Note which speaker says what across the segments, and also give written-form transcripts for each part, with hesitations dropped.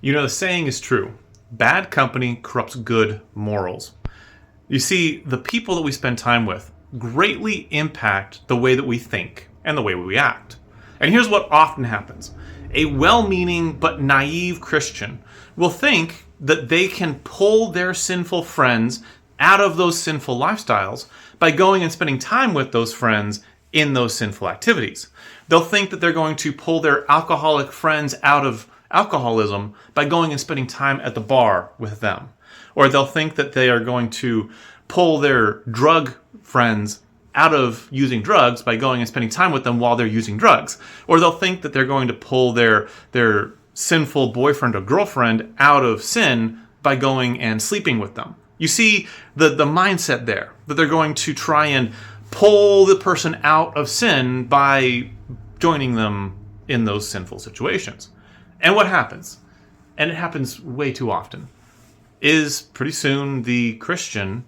Speaker 1: You know, the saying is true. Bad company corrupts good morals. You see, the people that we spend time with greatly impact the way that we think and the way we act. And here's what often happens. A well-meaning but naive Christian will think that they can pull their sinful friends out of those sinful lifestyles by going and spending time with those friends in those sinful activities. They'll think that they're going to pull their alcoholic friends out of alcoholism by going and spending time at the bar with them. Or they'll think that they are going to pull their drug friends out of using drugs by going and spending time with them while they're using drugs. Or they'll think that they're going to pull their sinful boyfriend or girlfriend out of sin by going and sleeping with them. You see the mindset there, that they're going to try and pull the person out of sin by joining them in those sinful situations. And what happens, and it happens way too often, is pretty soon the Christian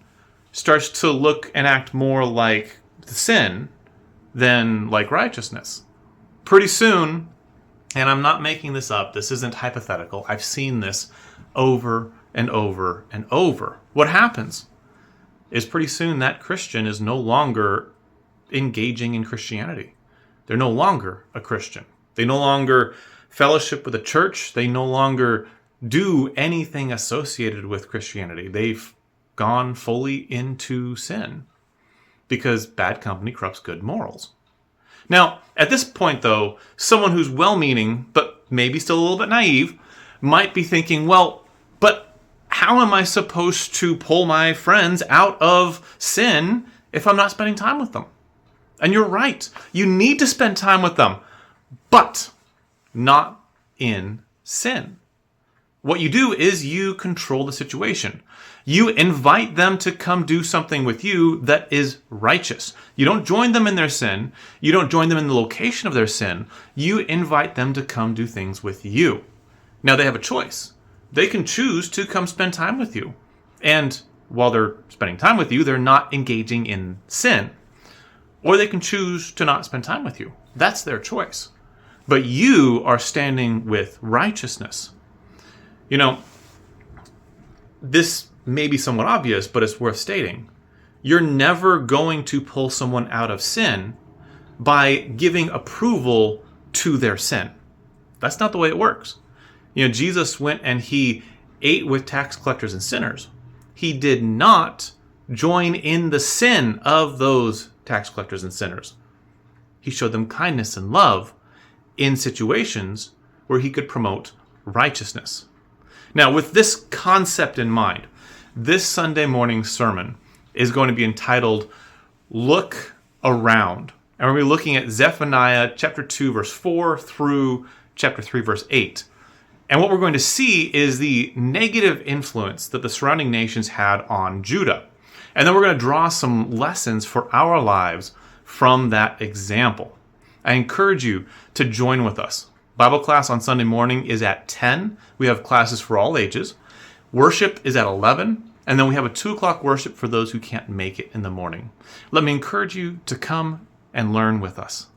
Speaker 1: starts to look and act more like the sin than like righteousness. Pretty soon, and I'm not making this up, this isn't hypothetical, I've seen this over and over and over. What happens is pretty soon that Christian is no longer engaging in Christianity. They're no longer a Christian. They no longer fellowship with a church. They no longer do anything associated with Christianity. They've gone fully into sin because bad company corrupts good morals. Now, at this point, though, someone who's well-meaning, but maybe still a little bit naive, might be thinking, well, but how am I supposed to pull my friends out of sin if I'm not spending time with them? And you're right. You need to spend time with them, but not in sin. What you do is you control the situation. You invite them to come do something with you that is righteous. You don't join them in their sin. You don't join them in the location of their sin. You invite them to come do things with you. Now they have a choice. They can choose to come spend time with you. And while they're spending time with you, they're not engaging in sin. Or they can choose to not spend time with you. That's their choice. But you are standing with righteousness. You know, this may be somewhat obvious, but it's worth stating. You're never going to pull someone out of sin by giving approval to their sin. That's not the way it works. You know, Jesus went and he ate with tax collectors and sinners. He did not join in the sin of those tax collectors and sinners. He showed them kindness and love in situations where he could promote righteousness. Now, with this concept in mind, this Sunday morning sermon is going to be entitled, Look Around. And we're going to be looking at Zephaniah chapter 2, verse 4 through chapter 3, verse 8. And what we're going to see is the negative influence that the surrounding nations had on Judah. And then we're going to draw some lessons for our lives from that example. I encourage you to join with us. Bible class on Sunday morning is at 10. We have classes for all ages. Worship is at 11. And then we have a 2 o'clock worship for those who can't make it in the morning. Let me encourage you to come and learn with us.